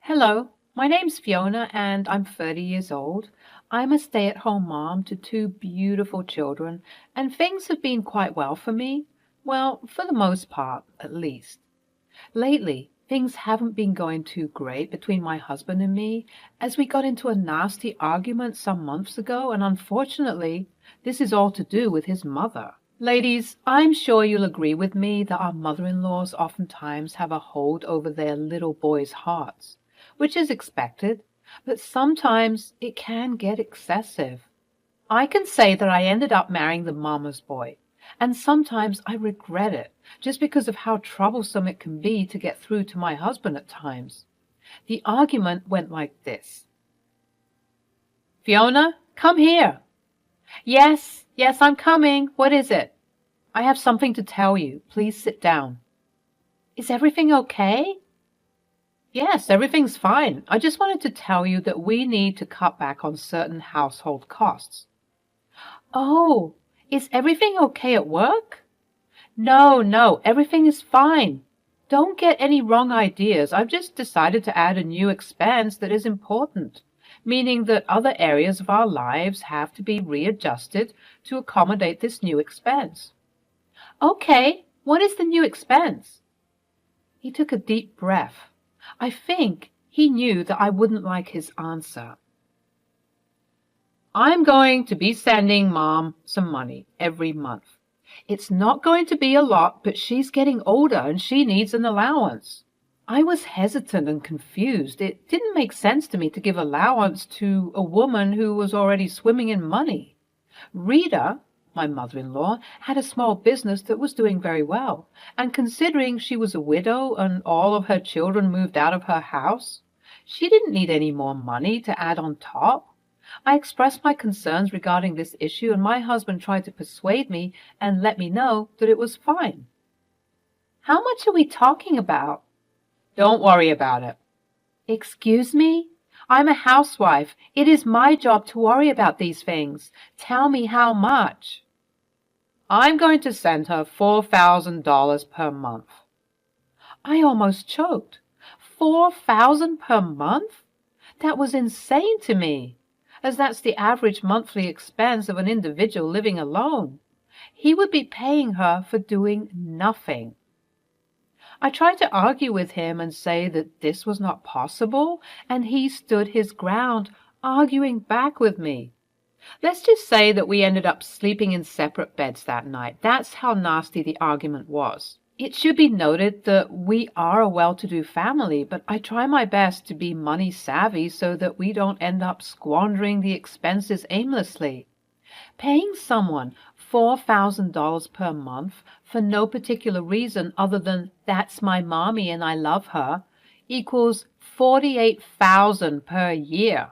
Hello, my name's Fiona and I'm 30 years old. I'm a stay-at-home mom to two beautiful children, and things have been quite well for me. Well, for the most part, at least. Lately, things haven't been going too great between my husband and me, as we got into a nasty argument some months ago, and unfortunately, this is all to do with his mother. Ladies, I'm sure you'll agree with me that our mother-in-laws oftentimes have a hold over their little boys' hearts, which is expected, but sometimes it can get excessive. I can say that I ended up marrying the mama's boy, and sometimes I regret it, just because of how troublesome it can be to get through to my husband at times. The argument went like this. Fiona, come here. Yes, I'm coming. What is it? I have something to tell you. Please sit down. Is everything okay? Yes, everything's fine. I just wanted to tell you that we need to cut back on certain household costs. Oh, is everything okay at work? No, everything is fine. Don't get any wrong ideas. I've just decided to add a new expense that is important, meaning that other areas of our lives have to be readjusted to accommodate this new expense. Okay, what is the new expense? He took a deep breath. I think he knew that I wouldn't like his answer. I'm going to be sending Mom some money every month. It's not going to be a lot, but she's getting older and she needs an allowance. I was hesitant and confused. It didn't make sense to me to give allowance to a woman who was already swimming in money. Rita, my mother-in-law, had a small business that was doing very well, and considering she was a widow and all of her children moved out of her house, she didn't need any more money to add on top. I expressed my concerns regarding this issue, and my husband tried to persuade me and let me know that it was fine. How much are we talking about? Don't worry about it. Excuse me? I'm a housewife. It is my job to worry about these things. Tell me how much. I'm going to send her $4,000 per month. I almost choked. 4,000 per month? That was insane to me, as that's the average monthly expense of an individual living alone. He would be paying her for doing nothing. I tried to argue with him and say that this was not possible, and he stood his ground, arguing back with me. Let's just say that we ended up sleeping in separate beds that night. That's how nasty the argument was. It should be noted that we are a well-to-do family, but I try my best to be money savvy so that we don't end up squandering the expenses aimlessly. Paying someone $4,000 per month for no particular reason other than that's my mommy and I love her equals $48,000 per year.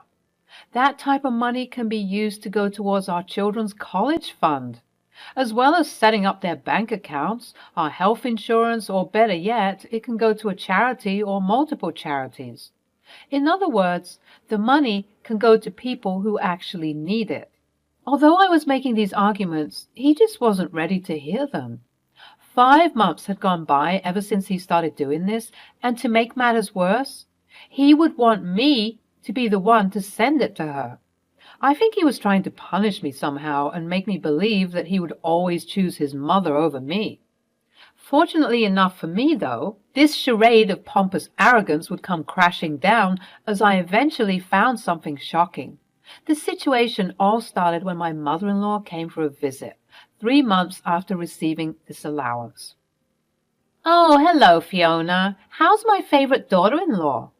That type of money can be used to go towards our children's college fund, as well as setting up their bank accounts, our health insurance, or better yet, it can go to a charity or multiple charities. In other words, the money can go to people who actually need it. Although I was making these arguments, he just wasn't ready to hear them. 5 months had gone by ever since he started doing this, and to make matters worse, he would want me to be the one to send it to her. I think he was trying to punish me somehow and make me believe that he would always choose his mother over me. Fortunately enough for me, though, this charade of pompous arrogance would come crashing down as I eventually found something shocking. The situation all started when my mother-in-law came for a visit, 3 months after receiving this allowance. Oh, hello, Fiona. How's my favorite daughter-in-law?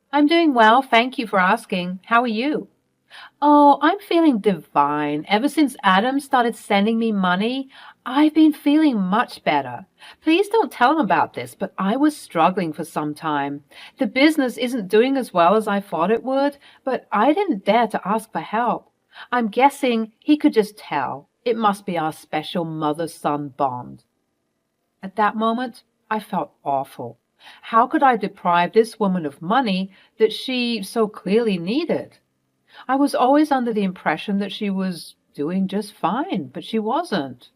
I'm doing well, thank you for asking. How are you? Oh, I'm feeling divine. Ever since Adam started sending me money, I've been feeling much better. Please don't tell him about this, but I was struggling for some time. The business isn't doing as well as I thought it would, but I didn't dare to ask for help. I'm guessing he could just tell. It must be our special mother-son bond. At that moment, I felt awful. How could I deprive this woman of money that she so clearly needed? I was always under the impression that she was doing just fine, but she wasn't.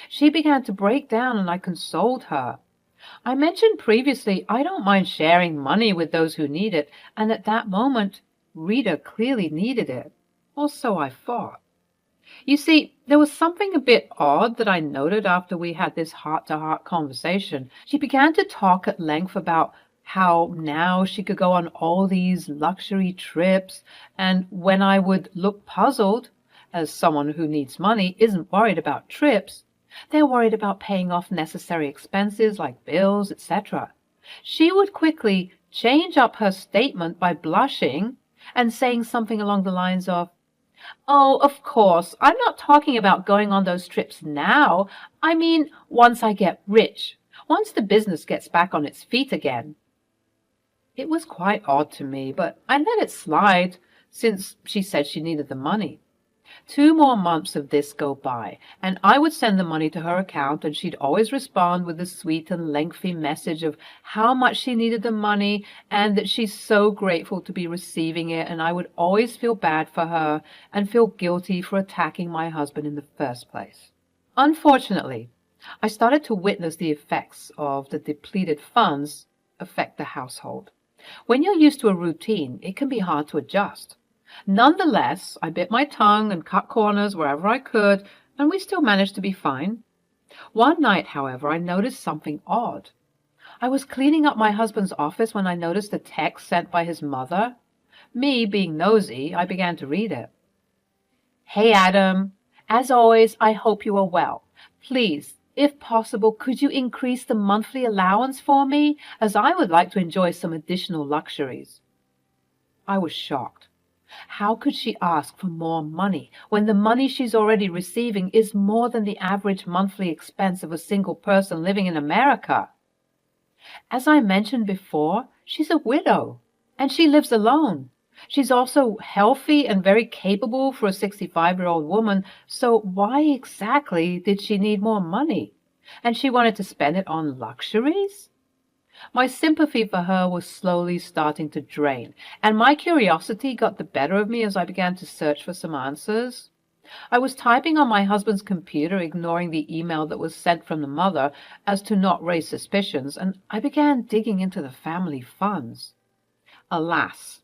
She began to break down and I consoled her. I mentioned previously I don't mind sharing money with those who need it, and at that moment, Rita clearly needed it. Or so I thought. You see, there was something a bit odd that I noted after we had this heart-to-heart conversation. She began to talk at length about how now she could go on all these luxury trips, and when I would look puzzled, as someone who needs money isn't worried about trips, they're worried about paying off necessary expenses like bills, etc. She would quickly change up her statement by blushing and saying something along the lines of, "Oh, of course, I'm not talking about going on those trips now. I mean, once I get rich, once the business gets back on its feet again." It was quite odd to me, but I let it slide since she said she needed the money. 2 more months of this go by, and I would send the money to her account, and she'd always respond with a sweet and lengthy message of how much she needed the money and that she's so grateful to be receiving it, and I would always feel bad for her and feel guilty for attacking my husband in the first place. Unfortunately, I started to witness the effects of the depleted funds affect the household. When you're used to a routine, it can be hard to adjust. Nonetheless, I bit my tongue and cut corners wherever I could, and we still managed to be fine. One night, however, I noticed something odd. I was cleaning up my husband's office when I noticed a text sent by his mother. Me, being nosy, I began to read it. "Hey, Adam. As always, I hope you are well. Please, if possible, could you increase the monthly allowance for me, as I would like to enjoy some additional luxuries." I was shocked. How could she ask for more money when the money she's already receiving is more than the average monthly expense of a single person living in America? As I mentioned before, she's a widow, and she lives alone. She's also healthy and very capable for a 65-year-old woman, so why exactly did she need more money? And she wanted to spend it on luxuries? My sympathy for her was slowly starting to drain, and my curiosity got the better of me as I began to search for some answers. I was typing on my husband's computer, ignoring the email that was sent from the mother as to not raise suspicions, and I began digging into the family funds. Alas,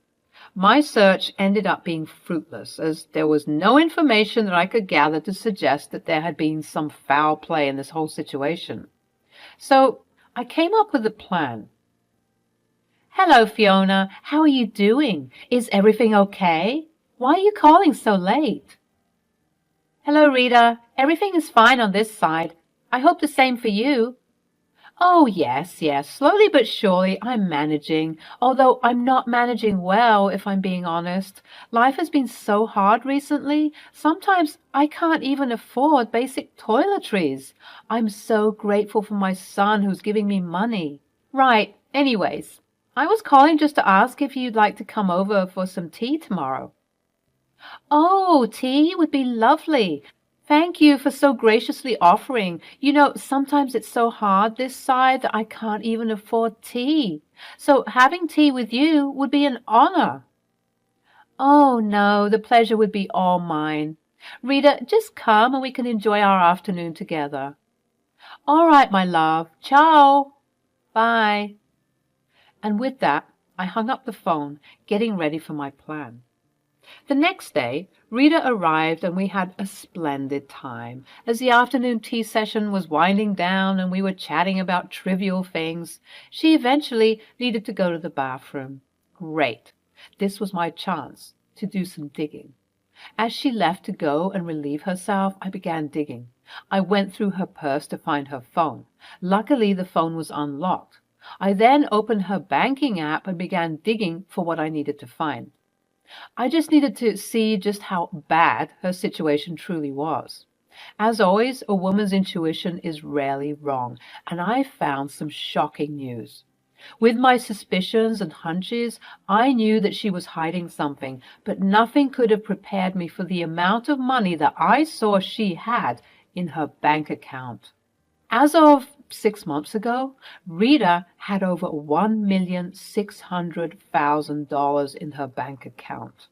my search ended up being fruitless, as there was no information that I could gather to suggest that there had been some foul play in this whole situation. So I came up with a plan. "Hello, Fiona. How are you doing? Is everything okay? Why are you calling so late?" "Hello, Rita. Everything is fine on this side. I hope the same for you." "Oh, yes, yes. Slowly but surely I'm managing, although I'm not managing well, if I'm being honest. Life has been so hard recently. Sometimes I can't even afford basic toiletries. I'm so grateful for my son who's giving me money." "Right. Anyways, I was calling just to ask if you'd like to come over for some tea tomorrow." "Oh, tea would be lovely. Thank you for so graciously offering. You know, sometimes it's so hard this side that I can't even afford tea. So having tea with you would be an honor." "Oh, no, the pleasure would be all mine. Rita, just come and we can enjoy our afternoon together." "All right, my love. Ciao. Bye." And with that, I hung up the phone, getting ready for my plan. The next day, Rita arrived and we had a splendid time. As the afternoon tea session was winding down and we were chatting about trivial things, she eventually needed to go to the bathroom. Great. This was my chance to do some digging. As she left to go and relieve herself, I began digging. I went through her purse to find her phone. Luckily, the phone was unlocked. I then opened her banking app and began digging for what I needed to find. I just needed to see just how bad her situation truly was. As always, a woman's intuition is rarely wrong, and I found some shocking news. With my suspicions and hunches, I knew that she was hiding something, but nothing could have prepared me for the amount of money that I saw she had in her bank account. As of 6 months ago, Rita had over $1,600,000 in her bank account.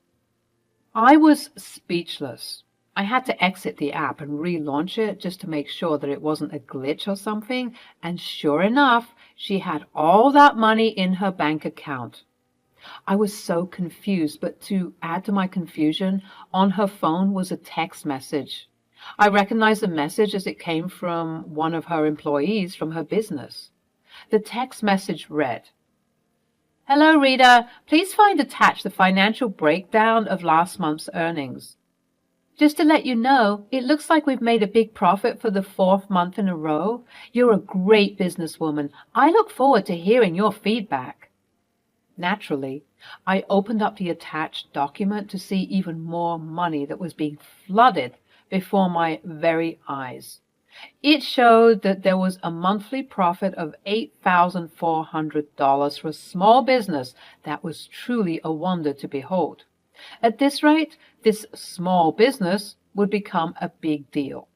I was speechless. I had to exit the app and relaunch it just to make sure that it wasn't a glitch or something, and sure enough, she had all that money in her bank account. I was so confused, but to add to my confusion, on her phone was a text message. I recognized the message as it came from one of her employees from her business. The text message read, "Hello, Rita. Please find attached the financial breakdown of last month's earnings. Just to let you know, it looks like we've made a big profit for the fourth month in a row. You're a great businesswoman. I look forward to hearing your feedback." Naturally, I opened up the attached document to see even more money that was being flooded before my very eyes. It showed that there was a monthly profit of $8,400 for a small business that was truly a wonder to behold. At this rate, this small business would become a big deal.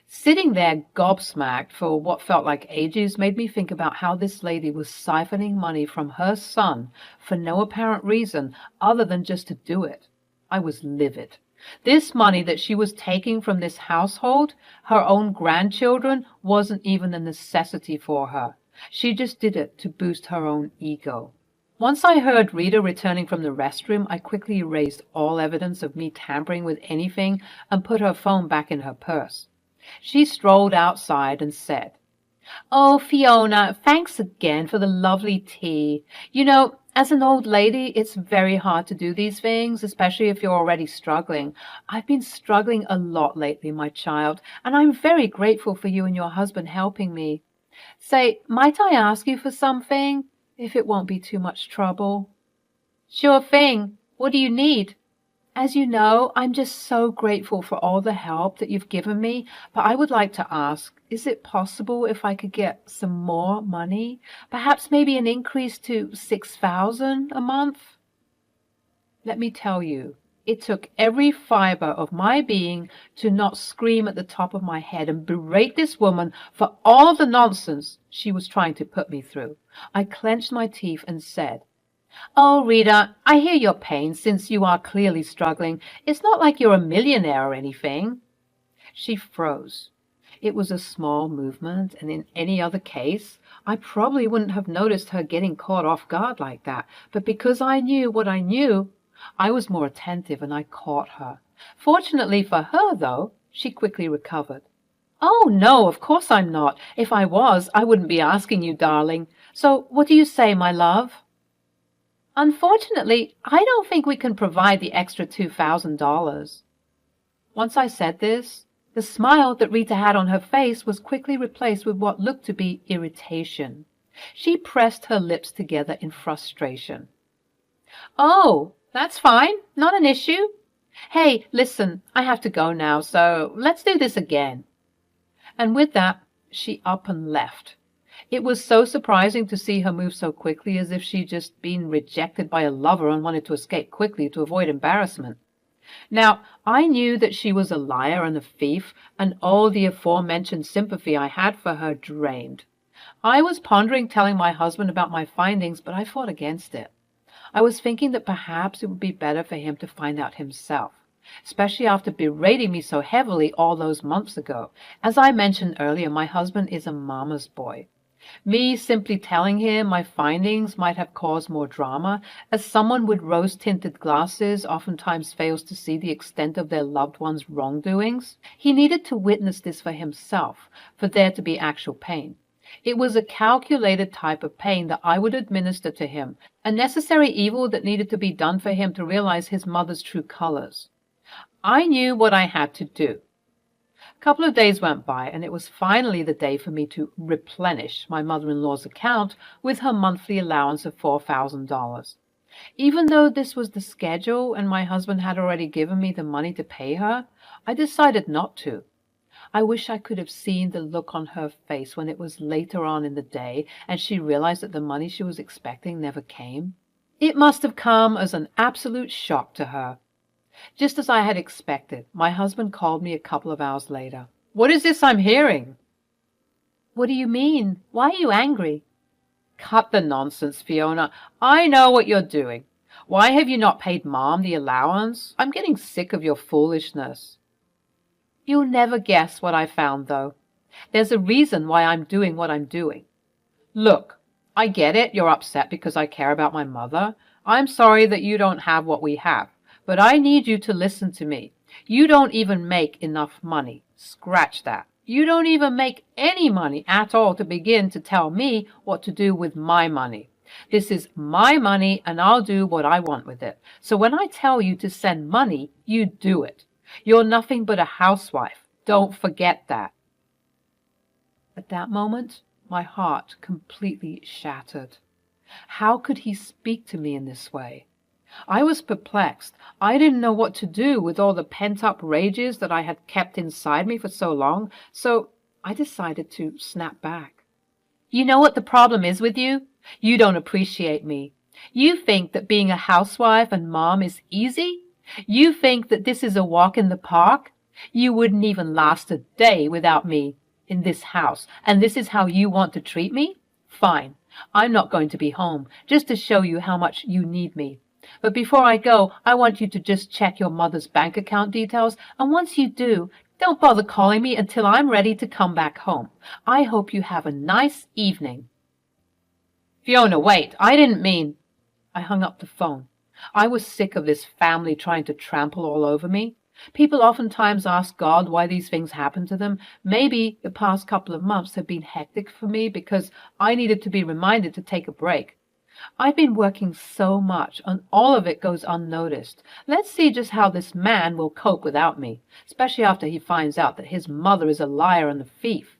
Sitting there gobsmacked for what felt like ages made me think about how this lady was siphoning money from her son for no apparent reason other than just to do it. I was livid. This money that she was taking from this household, her own grandchildren, wasn't even a necessity for her. She just did it to boost her own ego. Once I heard Rita returning from the restroom, I quickly erased all evidence of me tampering with anything and put her phone back in her purse. She strolled outside and said, "Oh, Fiona, thanks again for the lovely tea. You know, as an old lady, it's very hard to do these things, especially if you're already struggling. I've been struggling a lot lately, my child, and I'm very grateful for you and your husband helping me. Say, might I ask you for something, if it won't be too much trouble?" "Sure thing. What do you need?" "As you know, I'm just so grateful for all the help that you've given me, but I would like to ask, is it possible if I could get some more money? Perhaps maybe an increase to 6,000 a month?" Let me tell you, it took every fiber of my being to not scream at the top of my head and berate this woman for all the nonsense she was trying to put me through. I clenched my teeth and said, "Oh, Rita, I hear your pain since you are clearly struggling. It's not like you're a millionaire or anything." She froze. It was a small movement, and in any other case, I probably wouldn't have noticed her getting caught off guard like that. But because I knew what I knew, I was more attentive and I caught her. Fortunately for her, though, she quickly recovered. "Oh, no, of course I'm not. If I was, I wouldn't be asking you, darling. So what do you say, my love?" "Unfortunately, I don't think we can provide the extra $2,000. Once I said this, the smile that Rita had on her face was quickly replaced with what looked to be irritation. She pressed her lips together in frustration. "Oh, that's fine. Not an issue. Hey, listen, I have to go now, so let's do this again." And with that, she up and left. It was so surprising to see her move so quickly, as if she'd just been rejected by a lover and wanted to escape quickly to avoid embarrassment. Now, I knew that she was a liar and a thief, and all the aforementioned sympathy I had for her drained. I was pondering telling my husband about my findings, but I fought against it. I was thinking that perhaps it would be better for him to find out himself, especially after berating me so heavily all those months ago. As I mentioned earlier, my husband is a mama's boy. Me simply telling him my findings might have caused more drama, as someone with rose-tinted glasses oftentimes fails to see the extent of their loved one's wrongdoings. He needed to witness this for himself, for there to be actual pain. It was a calculated type of pain that I would administer to him, a necessary evil that needed to be done for him to realize his mother's true colors. I knew what I had to do. A couple of days went by, and it was finally the day for me to replenish my mother-in-law's account with her monthly allowance of $4,000. Even though this was the schedule and my husband had already given me the money to pay her, I decided not to. I wish I could have seen the look on her face when it was later on in the day and she realized that the money she was expecting never came. It must have come as an absolute shock to her. Just as I had expected, my husband called me a couple of hours later. "What is this I'm hearing?" "What do you mean? Why are you angry?" "Cut the nonsense, Fiona. I know what you're doing. Why have you not paid Mom the allowance? I'm getting sick of your foolishness." You'll never guess what I found, though. There's a reason why I'm doing what I'm doing. Look, I get it. You're upset because I care about my mother. I'm sorry that you don't have what we have. But I need you to listen to me. You don't even make enough money. Scratch that. You don't even make any money at all to begin to tell me what to do with my money. This is my money and I'll do what I want with it. So when I tell you to send money, you do it. You're nothing but a housewife. Don't forget that. At that moment, my heart completely shattered. How could he speak to me in this way? I was perplexed. I didn't know what to do with all the pent-up rages that I had kept inside me for so long, so I decided to snap back. You know what the problem is with you? You don't appreciate me. You think that being a housewife and mom is easy? You think that this is a walk in the park? You wouldn't even last a day without me in this house, and this is how you want to treat me? Fine. I'm not going to be home, just to show you how much you need me. But before I go, I want you to just check your mother's bank account details, and once you do, don't bother calling me until I'm ready to come back home. I hope you have a nice evening. Fiona, wait, I didn't mean... I hung up the phone. I was sick of this family trying to trample all over me. People oftentimes ask God why these things happen to them. Maybe the past couple of months have been hectic for me because I needed to be reminded to take a break. I've been working so much, and all of it goes unnoticed. Let's see just how this man will cope without me, especially after he finds out that his mother is a liar and a thief.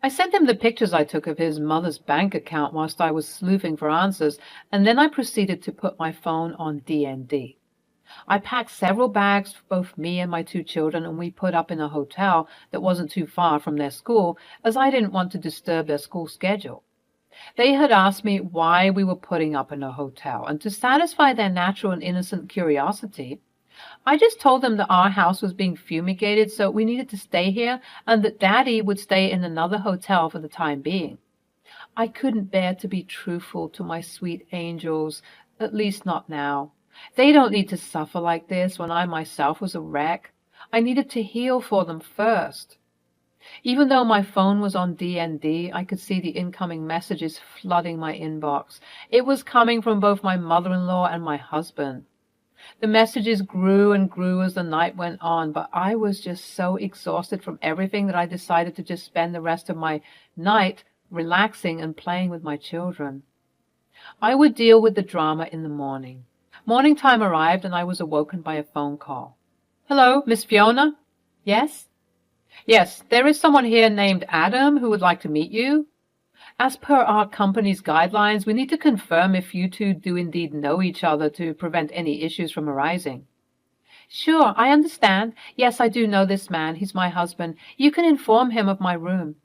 I sent him the pictures I took of his mother's bank account whilst I was sleuthing for answers, and then I proceeded to put my phone on DND. I packed several bags for both me and my 2 children, and we put up in a hotel that wasn't too far from their school, as I didn't want to disturb their school schedule. They had asked me why we were putting up in a hotel, and to satisfy their natural and innocent curiosity, I just told them that our house was being fumigated, so we needed to stay here, and that Daddy would stay in another hotel for the time being. I couldn't bear to be truthful to my sweet angels, at least not now. They don't need to suffer like this when I myself was a wreck. I needed to heal for them first. Even though my phone was on DND, I could see the incoming messages flooding my inbox. It was coming from both my mother-in-law and my husband. The messages grew and grew as the night went on, but I was just so exhausted from everything that I decided to just spend the rest of my night relaxing and playing with my children. I would deal with the drama in the morning. Morning time arrived, and I was awoken by a phone call. Hello, Miss Fiona? Yes? Yes, there is someone here named Adam who would like to meet you. As per our company's guidelines, we need to confirm if you two do indeed know each other to prevent any issues from arising. Sure, I understand. Yes, I do know this man. He's my husband. You can inform him of my room.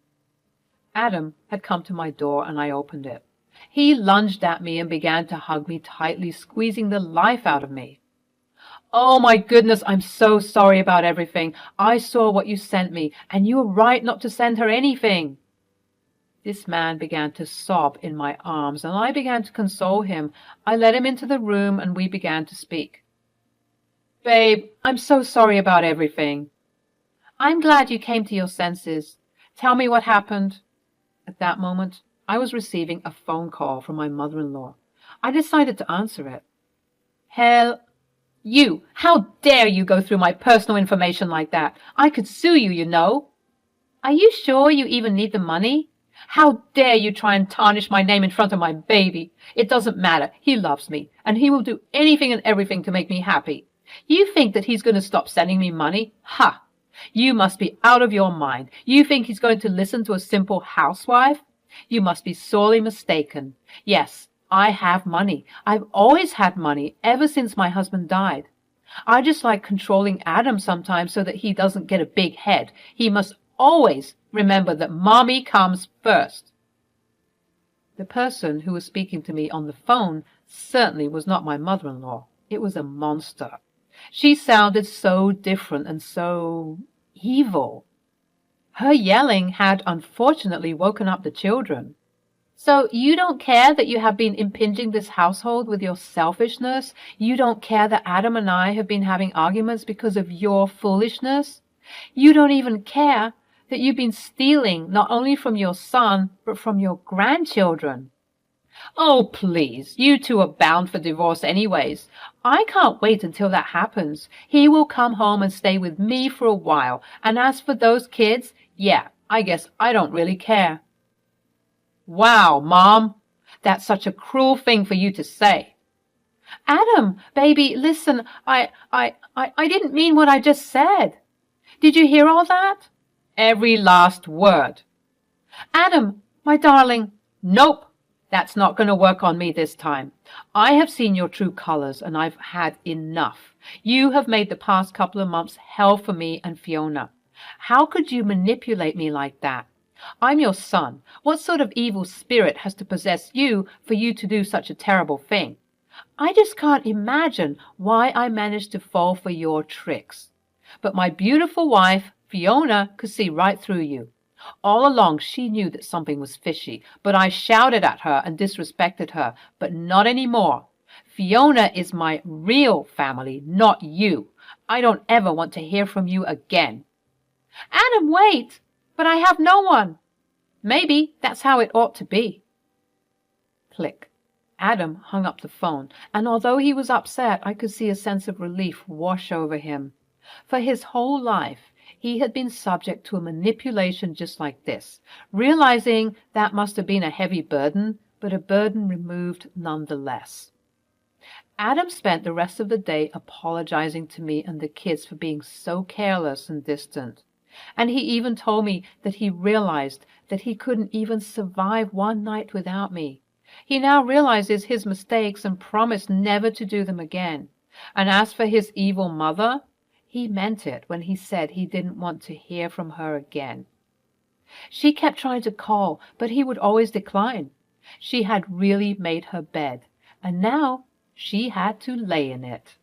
Adam had come to my door, and I opened it. He lunged at me and began to hug me tightly, squeezing the life out of me. Oh, my goodness, I'm so sorry about everything. I saw what you sent me, and you were right not to send her anything. This man began to sob in my arms, and I began to console him. I led him into the room, and we began to speak. Babe, I'm so sorry about everything. I'm glad you came to your senses. Tell me what happened. At that moment, I was receiving a phone call from my mother-in-law. I decided to answer it. Hell, you! How dare you go through my personal information like that? I could sue you, you know. Are you sure you even need the money? How dare you try and tarnish my name in front of my baby? It doesn't matter. He loves me, and he will do anything and everything to make me happy. You think that he's going to stop sending me money? Ha! You must be out of your mind. You think he's going to listen to a simple housewife? You must be sorely mistaken. Yes, I have money. I've always had money, ever since my husband died. I just like controlling Adam sometimes so that he doesn't get a big head. He must always remember that Mommy comes first. The person who was speaking to me on the phone certainly was not my mother-in-law. It was a monster. She sounded so different and so evil. Her yelling had unfortunately woken up the children. So you don't care that you have been impinging this household with your selfishness? You don't care that Adam and I have been having arguments because of your foolishness? You don't even care that you've been stealing not only from your son, but from your grandchildren. Oh, please, you two are bound for divorce anyways. I can't wait until that happens. He will come home and stay with me for a while. And as for those kids, yeah, I guess I don't really care. Wow, Mom, that's such a cruel thing for you to say. Adam, baby, listen, I didn't mean what I just said. Did you hear all that? Every last word. Adam, my darling, nope. That's not going to work on me this time. I have seen your true colors and I've had enough. You have made the past couple of months hell for me and Fiona. How could you manipulate me like that? I'm your son. What sort of evil spirit has to possess you for you to do such a terrible thing? I just can't imagine why I managed to fall for your tricks. But my beautiful wife, Fiona, could see right through you. All along she knew that something was fishy, but I shouted at her and disrespected her, but not any more. Fiona is my real family, not you. I don't ever want to hear from you again. Adam, wait! But I have no one. Maybe that's how it ought to be. Click. Adam hung up the phone, and although he was upset, I could see a sense of relief wash over him. For his whole life, he had been subject to a manipulation just like this, realizing that must have been a heavy burden, but a burden removed nonetheless. Adam spent the rest of the day apologizing to me and the kids for being so careless and distant. And he even told me that he realized that he couldn't even survive one night without me. He now realizes his mistakes and promised never to do them again. And as for his evil mother, he meant it when he said he didn't want to hear from her again. She kept trying to call, but he would always decline. She had really made her bed, and now she had to lay in it.